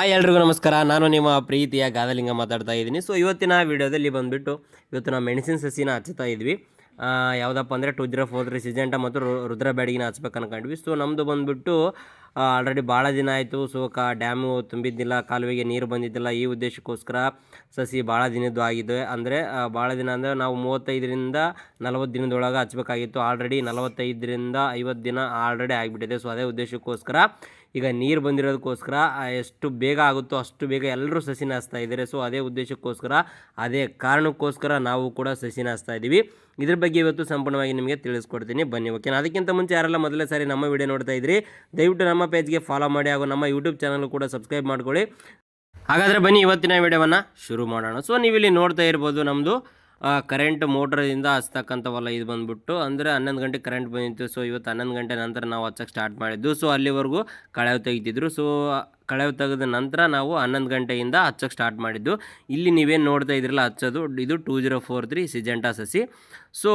ಎಲ್ರಿಗೂ ನಮಸ್ಕಾರ. ನಾನು ನಿಮ್ಮ ಪ್ರೀತಿಯ ಗಾದಲಿಂಗ ಮಾತಾಡ್ತಾ ಇದ್ದೀನಿ. ಸೊ ಇವತ್ತಿನ ವಿಡಿಯೋದಲ್ಲಿ ಬಂದುಬಿಟ್ಟು ಇವತ್ತು ನಾವು ಮೆಣಸಿನ ಸಸಿನ ಹಚ್ತಾ ಇದ್ವಿ. ಯಾವುದಪ್ಪ ಅಂದರೆ 2043 ಸಿಜೆಂಟ ಮತ್ತು ರುದ್ರ ಬ್ಯಾಡಗಿನ ಹಚ್ಬೇಕು ಅನ್ಕೊಂಡ್ವಿ. ಸೊ ನಮ್ಮದು ಬಂದುಬಿಟ್ಟು ಆಲ್ರೆಡಿ ಭಾಳ ದಿನ ಆಯಿತು. ಸೊ ಡ್ಯಾಮು ತುಂಬಿದ್ದಿಲ್ಲ, ಕಾಲುವೆಗೆ ನೀರು ಬಂದಿದ್ದಿಲ್ಲ. ಈ ಉದ್ದೇಶಕ್ಕೋಸ್ಕರ ಸಸಿ ಭಾಳ ದಿನದ್ದು ಆಗಿದೆ. ಅಂದರೆ ಭಾಳ ದಿನ ಅಂದರೆ ನಾವು 35ರಿಂದ 40 ದಿನದೊಳಗೆ ಹಚ್ಬೇಕಾಗಿತ್ತು. ಆಲ್ರೆಡಿ 45ರಿಂದ 50 ದಿನ ಆಲ್ರೆಡಿ ಆಗಿಬಿಟ್ಟಿದೆ. ಸೊ ಅದೇ ಉದ್ದೇಶಕ್ಕೋಸ್ಕರ ಈಗ ನೀರು ಬಂದಿರೋದಕ್ಕೋಸ್ಕರ ಎಷ್ಟು ಬೇಗ ಆಗುತ್ತೋ ಅಷ್ಟು ಬೇಗ ಎಲ್ಲರೂ ಸಸಿನ ಹಚ್ತಾ ಇದ್ದಾರೆ. ಸೊ ಅದೇ ಉದ್ದೇಶಕ್ಕೋಸ್ಕರ, ಅದೇ ಕಾರಣಕ್ಕೋಸ್ಕರ ನಾವು ಕೂಡ ಸಸಿನ ಹಚ್ತಾ ಇದ್ದೀವಿ. ಇದ್ರ ಬಗ್ಗೆ ಇವತ್ತು ಸಂಪೂರ್ಣವಾಗಿ ನಿಮಗೆ ತಿಳಿಸ್ಕೊಡ್ತೀನಿ, ಬನ್ನಿ. ಓಕೆನಾ? ಅದಕ್ಕಿಂತ ಮುಂಚೆ ಯಾರೆಲ್ಲ ಮೊದಲೇ ಸಾರಿ ನಮ್ಮ ವಿಡಿಯೋ ನೋಡ್ತಾ ಇದ್ರಿ, ದಯವಿಟ್ಟು ನಮ್ಮ ಪೇಜ್ಗೆ ಫಾಲೋ ಮಾಡಿ ಹಾಗೂ ನಮ್ಮ ಯೂಟ್ಯೂಬ್ ಚಾನಲ್ ಕೂಡ ಸಬ್ಸ್ಕ್ರೈಬ್ ಮಾಡ್ಕೊಳ್ಳಿ. ಹಾಗಾದರೆ ಬನ್ನಿ ಇವತ್ತಿನ ವಿಡಿಯೋವನ್ನು ಶುರು ಮಾಡೋಣ. ಸೊ ನೀವಿಲ್ಲಿ ನೋಡ್ತಾ ಇರ್ಬೋದು, ನಮ್ಮದು ಕರೆಂಟ್ ಮೋಟ್ರಿಂದ ಹಚ್ತಕ್ಕಂಥವಲ್ಲ. ಇದು ಬಂದುಬಿಟ್ಟು ಅಂದರೆ 11 ಗಂಟೆ ಕರೆಂಟ್ ಬಂದಿತ್ತು. ಸೊ ಇವತ್ತು 11 ಗಂಟೆ ನಂತರ ನಾವು ಹಚ್ಚಕ್ಕೆ ಸ್ಟಾರ್ಟ್ ಮಾಡಿದ್ದು. ಸೊ ಅಲ್ಲಿವರೆಗೂ ಕಳೆವು ತೆಗಿತಿದ್ರು. ಸೊ ಕಳೆವು ತೆಗೆದ ನಂತರ ನಾವು 11 ಗಂಟೆಯಿಂದ ಹಚ್ಚಕ್ಕೆ ಸ್ಟಾರ್ಟ್ ಮಾಡಿದ್ದು. ಇಲ್ಲಿ ನೀವೇನು ನೋಡ್ತಾ ಇದ್ರಲ್ಲ ಹಚ್ಚೋದು, ಇದು 2043 ಸಿಜೆಂಟಾ ಸಸಿ. ಸೊ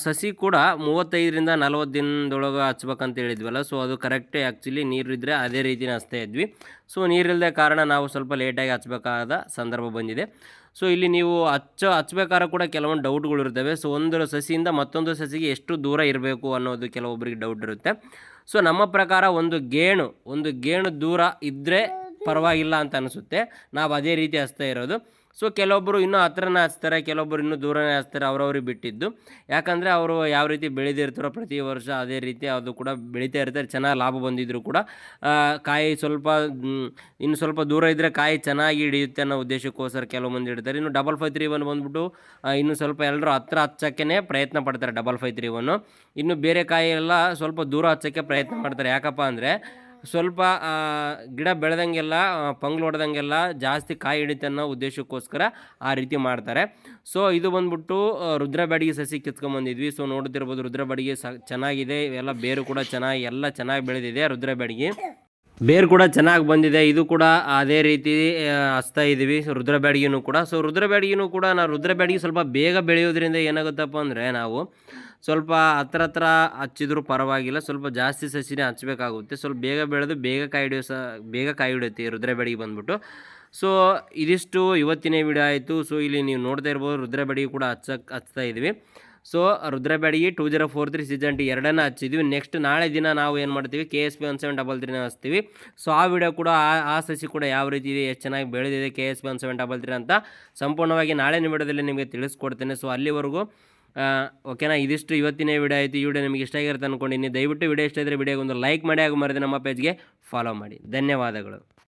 ಸಸಿ ಕೂಡ 35ರಿಂದ 40 ದಿನದೊಳಗೆ ಹಚ್ಬೇಕಂತ ಹೇಳಿದ್ವಲ್ಲ. ಸೊ ಅದು ಕರೆಕ್ಟೇ. ಆ್ಯಕ್ಚುಲಿ ನೀರಿದ್ದರೆ ಅದೇ ರೀತಿನೇ ಹಚ್ತಾ ಇದ್ವಿ. ಸೊ ನೀರಿಲ್ಲದೆ ಕಾರಣ ನಾವು ಸ್ವಲ್ಪ ಲೇಟಾಗಿ ಹಚ್ಚಬೇಕಾದ ಸಂದರ್ಭ ಬಂದಿದೆ. ಸೊ ಇಲ್ಲಿ ನೀವು ಹಚ್ಬೇಕಾದ್ರೆ ಕೂಡ ಕೆಲವೊಂದು ಡೌಟ್ಗಳು ಇರ್ತವೆ. ಸೊ ಒಂದು ಸಸಿಯಿಂದ ಮತ್ತೊಂದು ಸಸಿಗೆ ಎಷ್ಟು ದೂರ ಇರಬೇಕು ಅನ್ನೋದು ಕೆಲವೊಬ್ಬರಿಗೆ ಡೌಟ್ ಇರುತ್ತೆ. ಸೊ ನಮ್ಮ ಪ್ರಕಾರ ಒಂದು ಗೇಣು ದೂರ ಇದ್ದರೆ ಪರವಾಗಿಲ್ಲ ಅಂತ ಅನಿಸುತ್ತೆ. ನಾವು ಅದೇ ರೀತಿ ಹಚ್ತಾ ಇರೋದು. ಸೊ ಕೆಲವೊಬ್ಬರು ಇನ್ನೂ ಹತ್ರನೇ ಹಚ್ತಾರೆ, ಕೆಲವೊಬ್ಬರು ಇನ್ನೂ ದೂರನೇ ಹಚ್ತಾರೆ, ಅವ್ರವ್ರಿಗೆ ಬಿಟ್ಟಿದ್ದು. ಯಾಕಂದರೆ ಅವರು ಯಾವ ರೀತಿ ಬೆಳೆದಿರ್ತಾರೋ ಪ್ರತಿ ವರ್ಷ ಅದೇ ರೀತಿ ಅದು ಕೂಡ ಬೆಳೀತಾ ಇರ್ತಾರೆ. ಚೆನ್ನಾಗಿ ಲಾಭ ಬಂದಿದ್ದರೂ ಕೂಡ ಕಾಯಿ ಸ್ವಲ್ಪ ಇನ್ನು ಸ್ವಲ್ಪ ದೂರ ಇದ್ದರೆ ಕಾಯಿ ಚೆನ್ನಾಗಿ ಹಿಡಿಯುತ್ತೆ ಅನ್ನೋ ಉದ್ದೇಶಕ್ಕೋಸ್ಕರ ಕೆಲವು ಮಂದಿ ಇಡ್ತಾರೆ. ಇನ್ನು 5531 ಬಂದುಬಿಟ್ಟು ಇನ್ನು ಸ್ವಲ್ಪ ಎಲ್ಲರೂ ಹತ್ರ ಹಚ್ಚೋಕ್ಕೆ ಪ್ರಯತ್ನ ಪಡ್ತಾರೆ. 5531 ಇನ್ನು ಬೇರೆ ಕಾಯಿ ಎಲ್ಲ ಸ್ವಲ್ಪ ದೂರ ಹಚ್ಚೋಕ್ಕೆ ಪ್ರಯತ್ನ ಮಾಡ್ತಾರೆ. ಯಾಕಪ್ಪ ಅಂದರೆ ಸ್ವಲ್ಪ ಗಿಡ ಬೆಳೆದಂಗೆಲ್ಲ ಪಂಗ್ಲು ಹೊಡೆದಂಗೆಲ್ಲ ಜಾಸ್ತಿ ಕಾಯಿ ಹಿಡಿತೆ ಅನ್ನೋ ಉದ್ದೇಶಕ್ಕೋಸ್ಕರ ಆ ರೀತಿ ಮಾಡ್ತಾರೆ. ಸೊ ಇದು ಬಂದುಬಿಟ್ಟು ರುದ್ರ ಬ್ಯಾಡಗಿ ಸಸಿ ಕಿತ್ಕೊಂಬಂದಿದ್ವಿ. ಸೊ ನೋಡ್ತಿರ್ಬೋದು, ರುದ್ರ ಬ್ಯಾಡಗಿ ಚೆನ್ನಾಗಿದೆ. ಎಲ್ಲ ಬೇರು ಕೂಡ ಚೆನ್ನಾಗಿ ಬೆಳೆದಿದೆ. ರುದ್ರ ಬ್ಯಾಡಗಿ ಬೇರು ಕೂಡ ಚೆನ್ನಾಗಿ ಬಂದಿದೆ. ಇದು ಕೂಡ ಅದೇ ರೀತಿ ಹಚ್ತಾ ಇದ್ದೀವಿ ರುದ್ರ ಬ್ಯಾಡಗಿನೂ ಕೂಡ. ಸೊ ರುದ್ರ ಬ್ಯಾಡಗಿನೂ ಕೂಡ ರುದ್ರ ಬ್ಯಾಡಗಿ ಸ್ವಲ್ಪ ಬೇಗ ಬೆಳೆಯೋದ್ರಿಂದ ಏನಾಗುತ್ತಪ್ಪ ಅಂದರೆ ನಾವು ಸ್ವಲ್ಪ ಹತ್ರ ಹಚ್ಚಿದ್ರೂ ಪರವಾಗಿಲ್ಲ, ಸ್ವಲ್ಪ ಜಾಸ್ತಿ ಸಸಿನೇ ಹಚ್ಚಬೇಕಾಗುತ್ತೆ. ಸ್ವಲ್ಪ ಬೇಗ ಬೆಳೆದು ಬೇಗ ಕಾಯಿ ಹಿಡಿಯುತ್ತೆ ಈ ರುದ್ರ ಬ್ಯಾಡಗಿ ಬಂದುಬಿಟ್ಟು. ಸೊ ಇದಿಷ್ಟು ಇವತ್ತಿನ ವಿಡಿಯೋ ಆಯಿತು. ಸೊ ಇಲ್ಲಿ ನೀವು ನೋಡ್ತಾ ಇರ್ಬೋದು, ರುದ್ರ ಬ್ಯಾಡಗಿ ಕೂಡ ಹಚ್ತಾ ಇದ್ವಿ. ಸೊ ರುದ್ರ ಬ್ಯಾಡಗಿ 2043 ಸಿಜೆಂಟ್ ಎರಡನ್ನ ಹಚ್ಚಿದ್ವಿ. ನೆಕ್ಸ್ಟ್ ನಾಳೆ ದಿನ ನಾವು ಏನು ಮಾಡ್ತೀವಿ, KSP 1733 ಹಚ್ತೀವಿ. ಸೊ ಆ ವಿಡಿಯೋ ಕೂಡ ಆ ಸಸಿ ಕೂಡ ಯಾವ ರೀತಿ ಇದೆ, ಎಷ್ಟು ಚೆನ್ನಾಗಿ ಬೆಳೆದಿದೆ KSP 1733 ಅಂತ ಸಂಪೂರ್ಣವಾಗಿ ನಾಳಿನ ವಿಡಿಯೋದಲ್ಲಿ ನಿಮಗೆ ತಿಳಿಸ್ಕೊಡ್ತೇನೆ. ಸೊ ಅಲ್ಲಿವರೆಗೂ ಓಕೆನಾ? ಇದಿಷ್ಟು ಇವತ್ತಿನ ವಿಡಿಯೋ ಆಯಿತು. ಈ ವಿಡಿಯೋ ನಿಮಗೆ ಇಷ್ಟ ಆಗಿರುತ್ತೆ ಅಂದ್ಕೊಂಡಿನಿ. ದಯವಿಟ್ಟು ವಿಡಿಯೋ ಇಷ್ಟ ಇದ್ದರೆ ವಿಡಿಯೋಗೆ ಒಂದು ಲೈಕ್ ಮಾಡಿ ಹಾಗೂ ಮರೆದು ನಮ್ಮ ಪೇಜ್ಗೆ ಫಾಲೋ ಮಾಡಿ. ಧನ್ಯವಾದಗಳು.